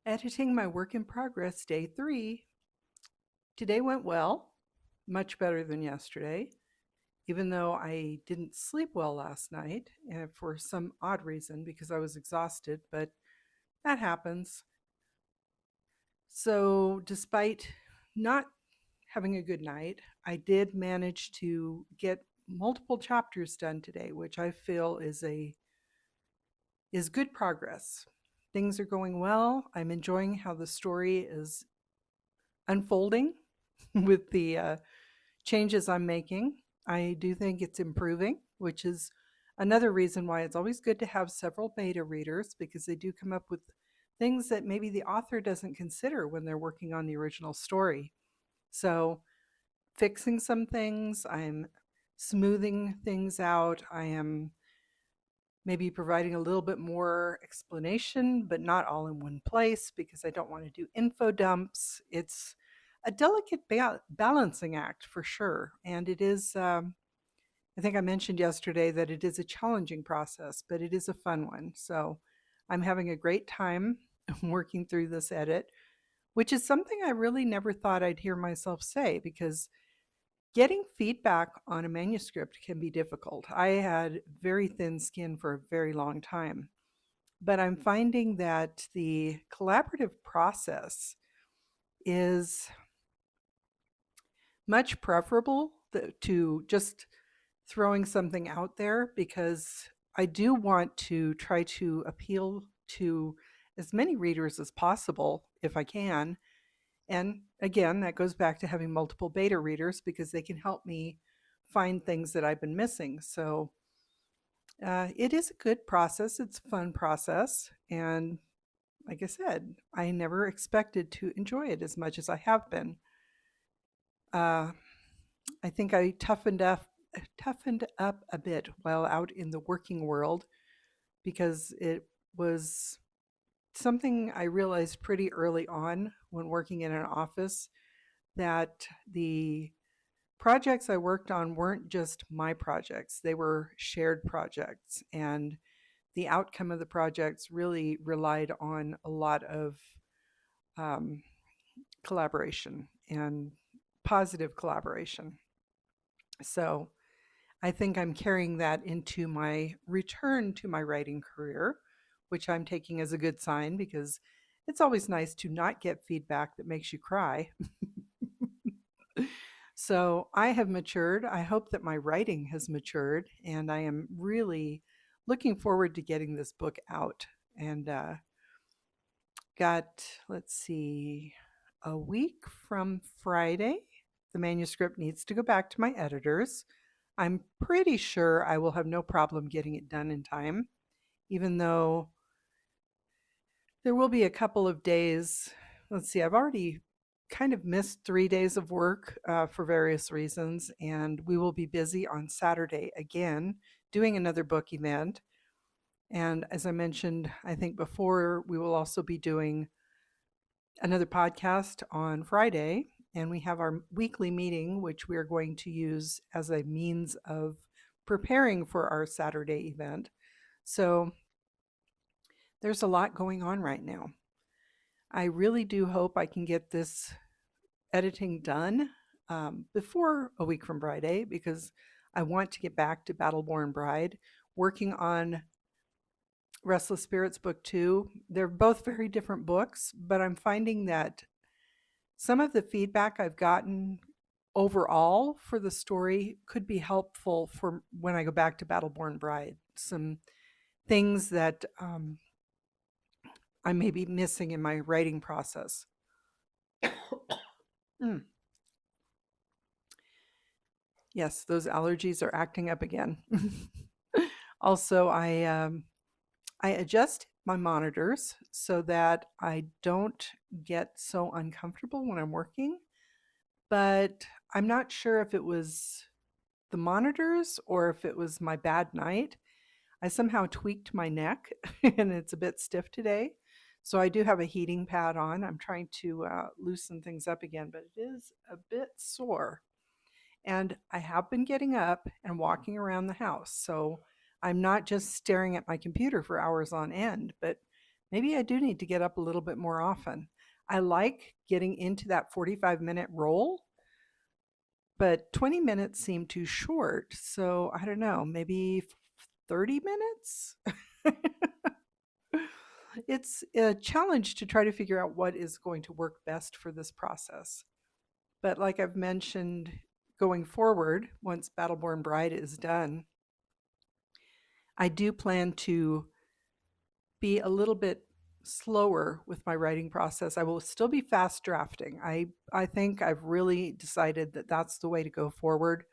Editing my work in progress, day 3. Today went well, much better than yesterday, even though I didn't sleep well last night for some odd reason because I was exhausted, but that happens. So, despite not having a good night, I did manage to get multiple chapters done today, which I feel is good progress. Things are going well. I'm enjoying how the story is unfolding with the changes I'm making. I do think it's improving, which is another reason why it's always good to have several beta readers because they do come up with things that maybe the author doesn't consider when they're working on the original story. So, fixing some things, I'm smoothing things out, I am maybe providing a little bit more explanation, but not all in one place because I don't want to do info dumps. It's a delicate balancing act for sure. And it is, I think I mentioned yesterday that it is a challenging process, but it is a fun one. So I'm having a great time working through this edit, which is something I really never thought I'd hear myself say because getting feedback on a manuscript can be difficult. I had very thin skin for a very long time, but I'm finding that the collaborative process is much preferable to just throwing something out there because I do want to try to appeal to as many readers as possible if I can. And again, that goes back to having multiple beta readers because they can help me find things that I've been missing. So it is a good process. It's a fun process. And like I said, I never expected to enjoy it as much as I have been. Uh, I think I toughened up a bit while out in the working world because it was something I realized pretty early on when working in an office that the projects I worked on weren't just my projects, they were shared projects. And the outcome of the projects really relied on a lot of um, collaboration and positive collaboration. So I think I'm carrying that into my return to my writing career, which I'm taking as a good sign because it's always nice to not get feedback that makes you cry. So I have matured. I hope that my writing has matured, and I am really looking forward to getting this book out. And got, let's see, a week from Friday. The manuscript needs to go back to my editors. I'm pretty sure I will have no problem getting it done in time, even though there will be a couple of days. Let's see, I've already kind of missed 3 days of work for various reasons, and we will be busy on Saturday again doing another book event. And as I mentioned, I think before, we will also be doing another podcast on Friday, and we have our weekly meeting, which we are going to use as a means of preparing for our Saturday event. So there's a lot going on right now. I really do hope I can get this editing done before a week from Friday because I want to get back to Battleborn Bride, working on Restless Spirits Book 2. They're both very different books, but I'm finding that some of the feedback I've gotten overall for the story could be helpful for when I go back to Battleborn Bride. Some things that I may be missing in my writing process. Mm. Yes, those allergies are acting up again. Also, I adjust my monitors so that I don't get so uncomfortable when I'm working, but I'm not sure if it was the monitors or if it was my bad night. I somehow tweaked my neck and it's a bit stiff today. So I do have a heating pad on. I'm trying to loosen things up again, but it is a bit sore. And I have been getting up and walking around the house. So I'm not just staring at my computer for hours on end, but Maybe I do need to get up a little bit more often. I like getting into that 45-minute roll, but 20 minutes seem too short. So I don't know, maybe 30 minutes? It's a challenge to try to figure out what is going to work best for this process. But like I've mentioned, going forward, once Battleborn Bride is done, I do plan to be a little bit slower with my writing process. I will still be fast drafting. I think I've really decided that that's the way to go forward.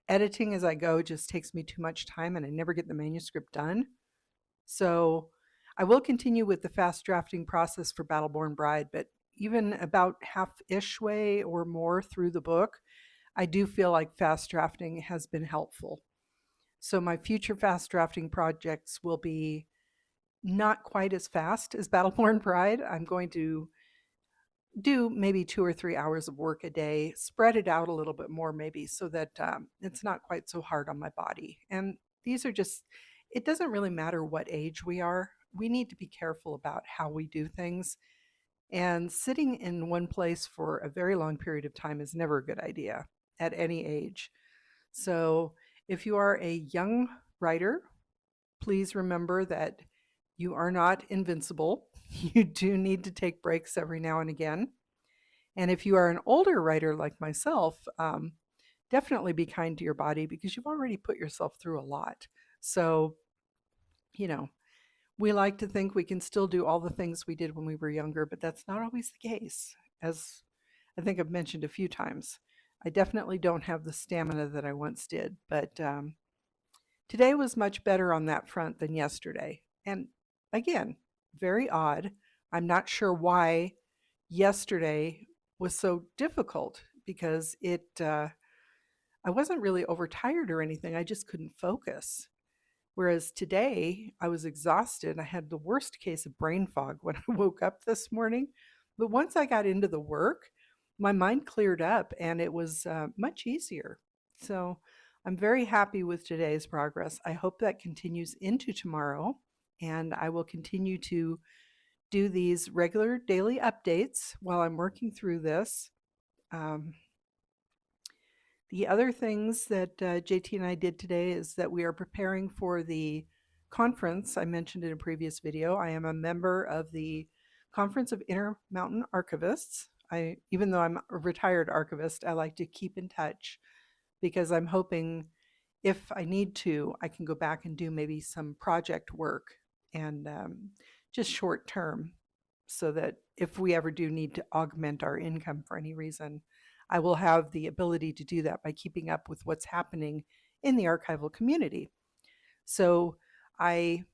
Editing as I go just takes me too much time and I never get the manuscript done. So I will continue with the fast drafting process for Battleborn Bride, but even about half-ish way or more through the book, I do feel like fast drafting has been helpful. So my future fast drafting projects will be not quite as fast as Battleborn Bride. I'm going to do maybe 2 or 3 hours of work a day, spread it out a little bit more, maybe, so that it's not quite so hard on my body. And these are just, it doesn't really matter what age we are. We need to be careful about how we do things. And sitting in one place for a very long period of time is never a good idea at any age. So if you are a young writer, please remember that you are not invincible. You do need to take breaks every now and again. And if you are an older writer like myself, definitely be kind to your body because you've already put yourself through a lot. So, you know, we like to think we can still do all the things we did when we were younger, but that's not always the case. As I think I've mentioned a few times, I definitely don't have the stamina that I once did, but today was much better on that front than yesterday. And again, very odd. I'm not sure why yesterday was so difficult because I wasn't really overtired or anything. I just couldn't focus. Whereas today I was exhausted. I had the worst case of brain fog when I woke up this morning. But once I got into the work, my mind cleared up and it was much easier. So I'm very happy with today's progress. I hope that continues into tomorrow. And I will continue to do these regular daily updates while I'm working through this. Um, the other things that JT and I did today is that we are preparing for the conference I mentioned in a previous video. I am a member of the Conference of Intermountain Archivists. Even though I'm a retired archivist, I like to keep in touch because I'm hoping if I need to, I can go back and do maybe some project work and just short term so that if we ever do need to augment our income for any reason, I will have the ability to do that by keeping up with what's happening in the archival community. So I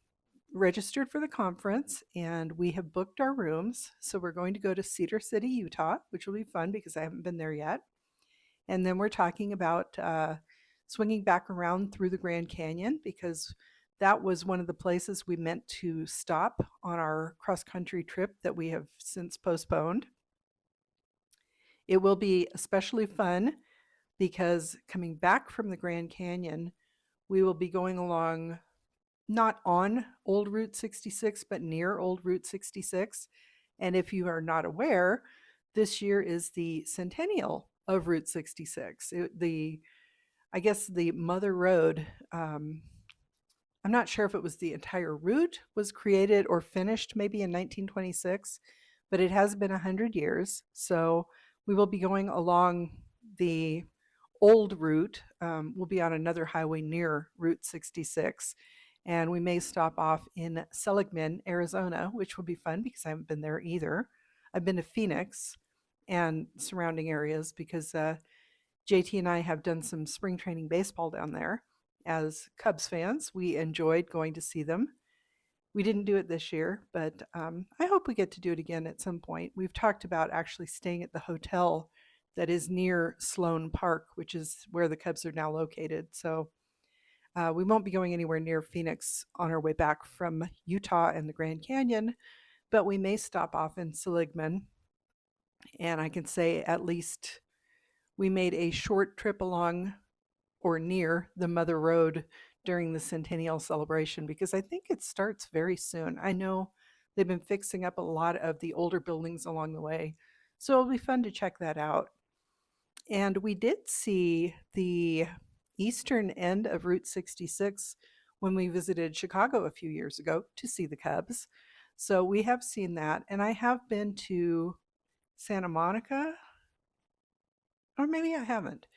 registered for the conference and we have booked our rooms. So we're going to go to Cedar City, Utah, which will be fun because I haven't been there yet. And then we're talking about swinging back around through the Grand Canyon because that was one of the places we meant to stop on our cross-country trip that we have since postponed. It will be especially fun because coming back from the Grand Canyon, we will be going along not on Old Route 66, but near Old Route 66. And if you are not aware, this year is the centennial of Route 66. I guess the Mother Road, I'm not sure if it was the entire route was created or finished maybe in 1926, but it has been 100 years. So we will be going along the old route. We'll be on another highway near Route 66. And we may stop off in Seligman, Arizona, which will be fun because I haven't been there either. I've been to Phoenix and surrounding areas because JT and I have done some spring training baseball down there. As Cubs fans, we enjoyed going to see them. We didn't do it this year, but I hope we get to do it again at some point. We've talked about actually staying at the hotel that is near Sloan Park, which is where the Cubs are now located. So we won't be going anywhere near Phoenix on our way back from Utah and the Grand Canyon, but we may stop off in Seligman. And I can say at least we made a short trip along or near the Mother Road during the centennial celebration because I think it starts very soon. I know They've been fixing up a lot of the older buildings along the way. So it'll be fun to check that out. And we did see the eastern end of Route 66 when we visited Chicago a few years ago to see the Cubs. So we have seen that. And I have been to Santa Monica, or maybe I haven't.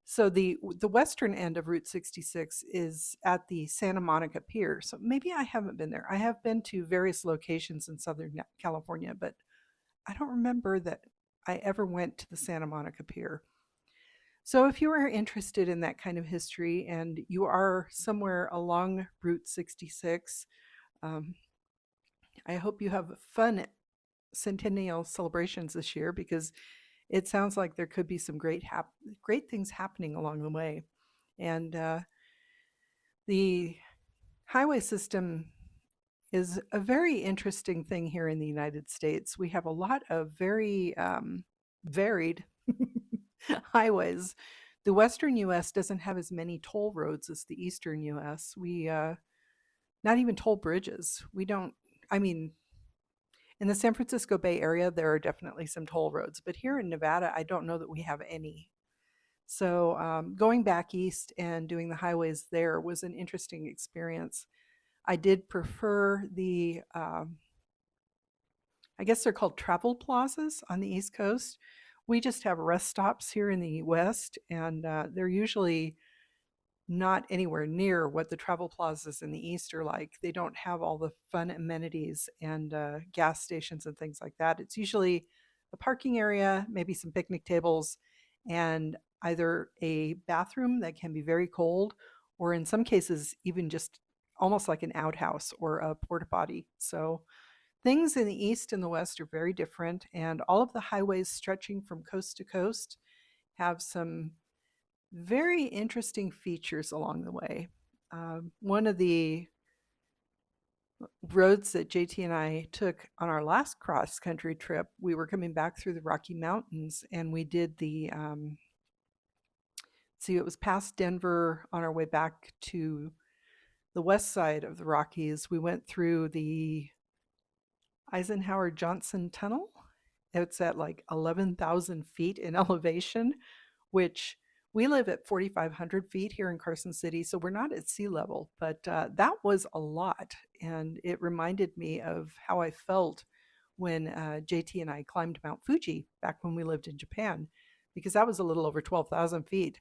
So the western end of Route 66 is at the Santa Monica Pier. So maybe I haven't been there. I have been to various locations in Southern California, but I don't remember that I ever went to the Santa Monica Pier. So if you are interested in that kind of history and you are somewhere along Route 66, um, I hope you have fun centennial celebrations this year because it sounds like there could be some great things happening along the way. And the highway system is a very interesting thing here in the United States. We have a lot of very varied highways. The western US doesn't have as many toll roads as the eastern US. We not even toll bridges. We don't, I mean, in the San Francisco Bay Area, there are definitely some toll roads, but here in Nevada, I don't know that we have any. So going back east and doing the highways there was an interesting experience. I did prefer I guess they're called travel plazas on the East Coast. We just have rest stops here in the West, and they're usually not anywhere near what the travel plazas in the East are like. They don't have all the fun amenities and gas stations and things like that. It's usually a parking area, maybe some picnic tables, and either a bathroom that can be very cold, or in some cases, even just almost like an outhouse or a porta potty. So things in the East and the West are very different, and all of the highways stretching from coast to coast have some very interesting features along the way. One of the roads that JT and I took on our last cross country trip, we were coming back through the Rocky Mountains and we did see, it was past Denver on our way back to the west side of the Rockies. We went through the Eisenhower Johnson Tunnel. It's at like 11,000 feet in elevation, which we live at 4,500 feet here in Carson City, so we're not at sea level, but that was a lot. And it reminded me of how I felt when JT and I climbed Mount Fuji back when we lived in Japan, because that was a little over 12,000 feet.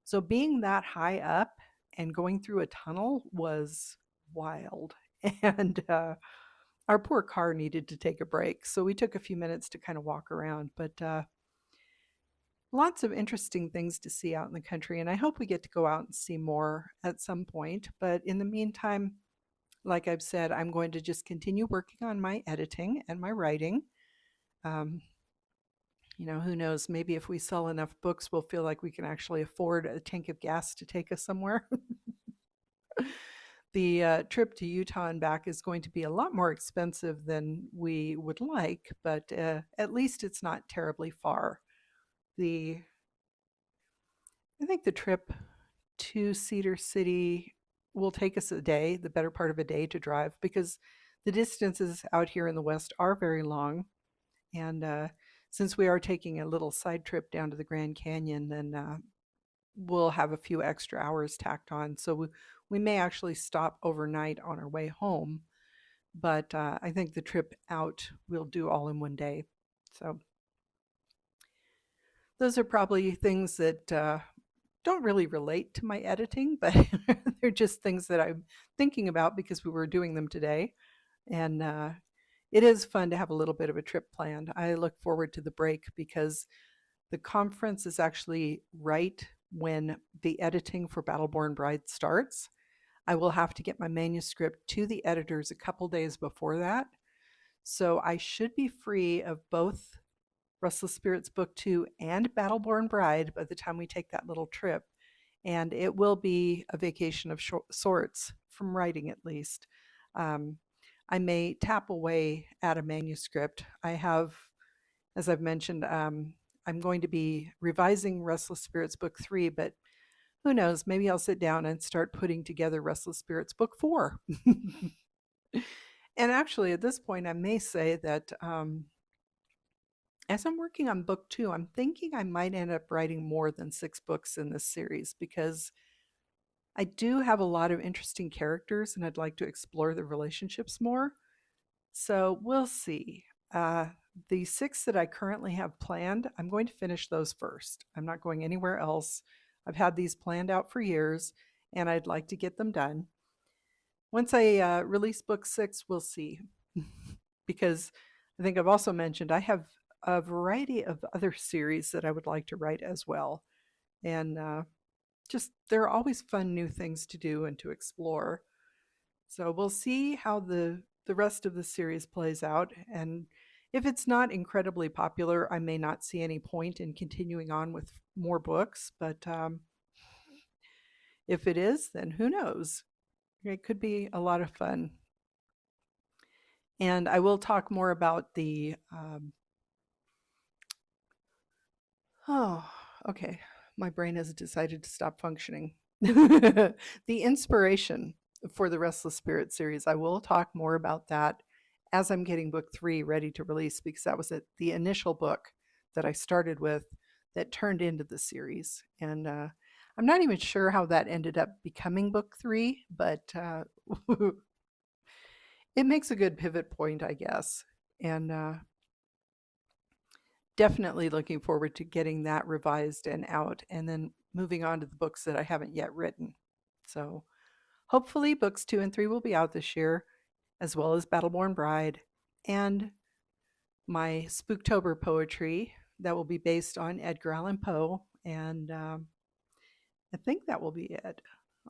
So being that high up and going through a tunnel was wild. And our poor car needed to take a break. So we took a few minutes to kind of walk around, but lots of interesting things to see out in the country. And I hope we get to go out and see more at some point. But in the meantime, like I've said, I'm going to just continue working on my editing and my writing. Um, who knows? Maybe if we sell enough books, we'll feel like we can actually afford a tank of gas to take us somewhere. The trip to Utah and back is going to be a lot more expensive than we would like, but at least it's not terribly far. I think the trip to Cedar City will take us a day, the better part of a day to drive, because the distances out here in the West are very long. And since we are taking a little side trip down to the Grand Canyon, then we'll have a few extra hours tacked on. So we may actually stop overnight on our way home. But I think the trip out we'll do all in one day. So those are probably things that don't really relate to my editing, but they're just things that I'm thinking about because we were doing them today. And it is fun to have a little bit of a trip planned. I look forward to the break because the conference is actually right when the editing for Battleborn Bride starts. I will have to get my manuscript to the editors a couple days before that. So I should be free of both Restless Spirits Book 2 and Battleborn Bride by the time we take that little trip. And it will be a vacation of sorts, from writing at least. I may tap away at a manuscript. I have, as I've mentioned, I'm going to be revising Restless Spirits Book 3, but who knows, maybe I'll sit down and start putting together Restless Spirits Book 4. And actually, at this point, I may say that as I'm working on book 2, I'm thinking I might end up writing more than 6 books in this series because I do have a lot of interesting characters and I'd like to explore the relationships more. So we'll see. Uh, the 6 that I currently have planned, I'm going to finish those first. I'm not going anywhere else. I've had these planned out for years and I'd like to get them done. Once I release book 6, we'll see. Because I think I've also mentioned I have a variety of other series that I would like to write as well. And just there are always fun new things to do and to explore. So we'll see how the rest of the series plays out. And if it's not incredibly popular, I may not see any point in continuing on with more books. But if it is, then who knows? It could be a lot of fun. And I will talk more about the oh, okay. My brain has decided to stop functioning. The inspiration for the Restless Spirit series, I will talk more about that as I'm getting book 3 ready to release, because that was the initial book that I started with that turned into the series. And I'm not even sure how that ended up becoming book 3, but it makes a good pivot point, I guess. And definitely looking forward to getting that revised and out and then moving on to the books that I haven't yet written. So hopefully books 2 and 3 will be out this year, as well as Battleborn Bride and my Spooktober poetry that will be based on Edgar Allan Poe. And I think that will be it.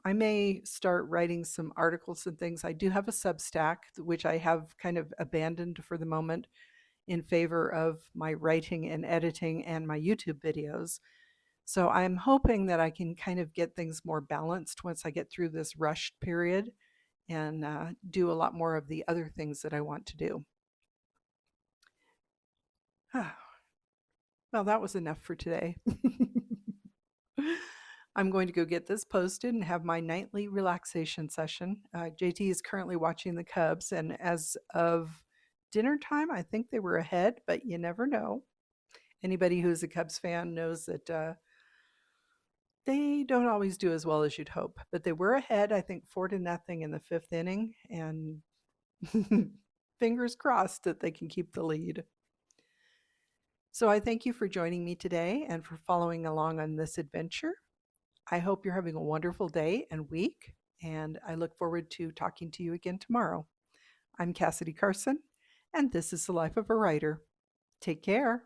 I may start writing some articles and things. I do have a Substack, which I have kind of abandoned for the moment in favor of my writing and editing and my YouTube videos. So I'm hoping that I can kind of get things more balanced once I get through this rushed period and do a lot more of the other things that I want to do. Well, that was enough for today. I'm going to go get this posted and have my nightly relaxation session. JT is currently watching the Cubs, and as of dinner time, I think they were ahead, but you never know. Anybody who's a Cubs fan knows that they don't always do as well as you'd hope, but they were ahead, I think 4-0 in the 5th inning, and fingers crossed that they can keep the lead. So I thank you for joining me today and for following along on this adventure. I hope you're having a wonderful day and week, and I look forward to talking to you again tomorrow. I'm Cassidy Carson, and this is the Life of a Writer. Take care.